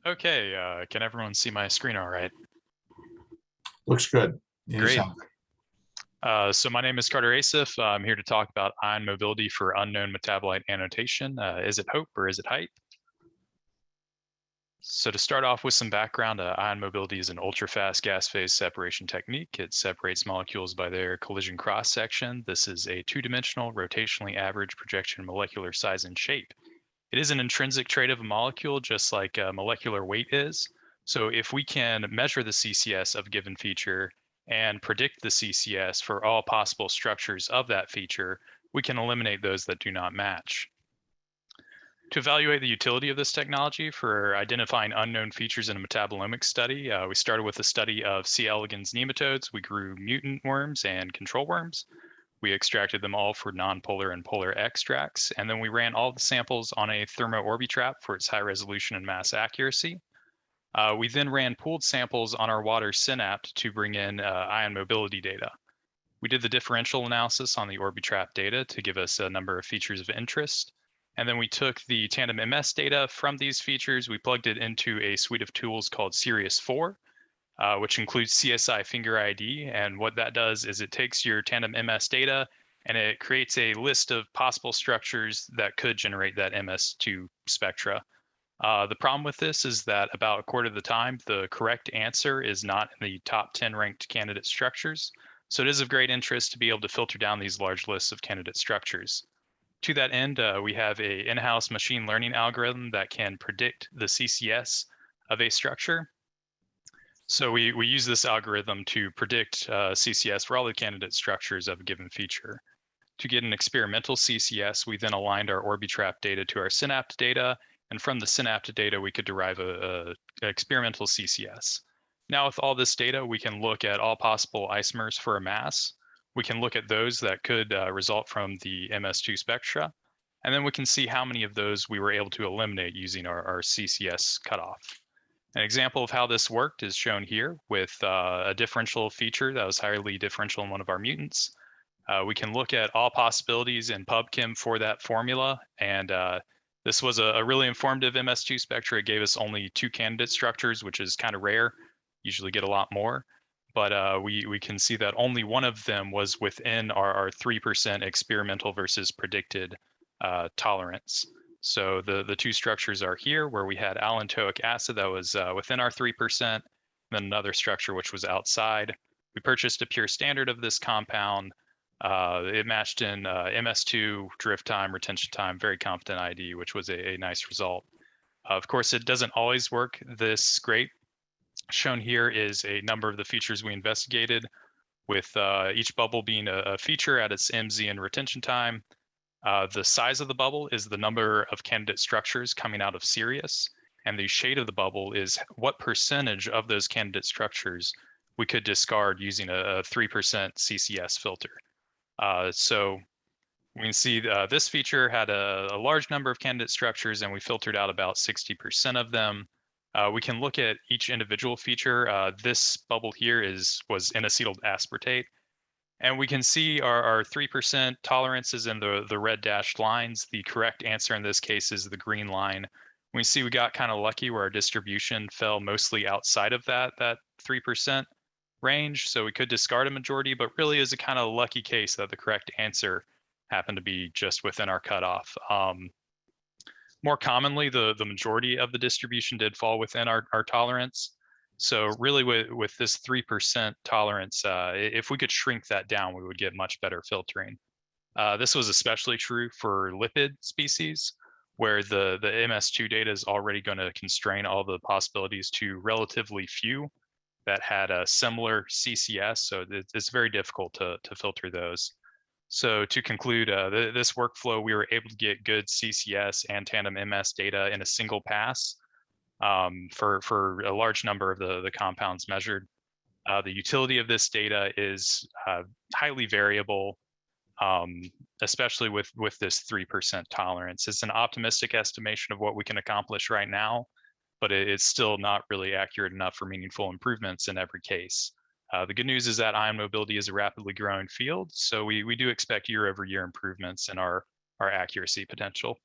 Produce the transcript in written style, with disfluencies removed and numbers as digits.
Okay, can everyone see my screen all right? Looks good. You Great. sound So my name is Carter Asef. I'm here to talk about ion mobility for unknown metabolite annotation. Is it hope or is it hype? So to start off with some background, ion mobility is an ultra-fast gas phase separation technique. It separates molecules by their collision cross-section. This is a two-dimensional, rotationally average projection molecular size and shape. It is an intrinsic trait of a molecule, just like molecular weight is. So if we can measure the CCS of a given feature and predict the CCS for all possible structures of that feature, we can eliminate those that do not match. To evaluate the utility of this technology for identifying unknown features in a metabolomics study, we started with a study of C. elegans nematodes. We grew mutant worms and control worms. We extracted them all for nonpolar and polar extracts, and then we ran all the samples on a thermo-orbitrap for its high resolution and mass accuracy. We then ran pooled samples on our water Synapt to bring in ion mobility data. We did the differential analysis on the Orbitrap data to give us a number of features of interest. And then we took the tandem MS data from these features, we plugged it into a suite of tools called Sirius 4, which includes CSI Finger ID. And what that does is it takes your tandem MS data and it creates a list of possible structures that could generate that MS2 spectra. The problem with this is that about a quarter of the time, the correct answer is not in the top 10 ranked candidate structures. So it is of great interest to be able to filter down these large lists of candidate structures. To that end, we have a in-house machine learning algorithm that can predict the CCS of a structure. So we use this algorithm to predict CCS for all the candidate structures of a given feature. To get an experimental CCS, we then aligned our Orbitrap data to our Synapt data, and from the Synapt data, we could derive an experimental CCS. Now, with all this data, we can look at all possible isomers for a mass. We can look at those that could result from the MS2 spectra, and then we can see how many of those we were able to eliminate using our CCS cutoff. An example of how this worked is shown here with a differential feature that was highly differential in one of our mutants. We can look at all possibilities in PubChem for that formula, and this was a really informative MS2 spectra. It gave us only 2 candidate structures, which is kind of rare. Usually get a lot more, but we can see that only one of them was within our 3% experimental versus predicted tolerance. So the 2 structures are here, where we had allantoic acid that was within our 3%, then another structure which was outside. We purchased a pure standard of this compound. It matched in MS2, drift time, retention time, very competent ID, which was a nice result. Of course, it doesn't always work this great. Shown here is a number of the features we investigated, with each bubble being a feature at its MZ and retention time. The size of the bubble is the number of candidate structures coming out of Sirius, and the shade of the bubble is what percentage of those candidate structures we could discard using a 3% CCS filter. So we can see this feature had a large number of candidate structures, and we filtered out about 60% of them. We can look at each individual feature. This bubble here was N-acetyl aspartate. And we can see our 3% tolerance is in the red dashed lines. The correct answer in this case is the green line. We see we got kind of lucky where our distribution fell mostly outside of that 3% range. So we could discard a majority, but really is a kind of lucky case that the correct answer happened to be just within our cutoff. More commonly, the majority of the distribution did fall within our tolerance. So really with this 3% tolerance, if we could shrink that down, we would get much better filtering. This was especially true for lipid species, where the MS2 data is already going to constrain all the possibilities to relatively few that had a similar CCS. So it's very difficult to filter those. So to conclude, this workflow, we were able to get good CCS and tandem MS data in a single pass for a large number of the compounds measured. The utility of this data is highly variable, especially with this 3% tolerance. It's an optimistic estimation of what we can accomplish right now, but it's still not really accurate enough for meaningful improvements in every case. The good news is that ion mobility is a rapidly growing field, so we do expect year-over-year improvements in our accuracy potential.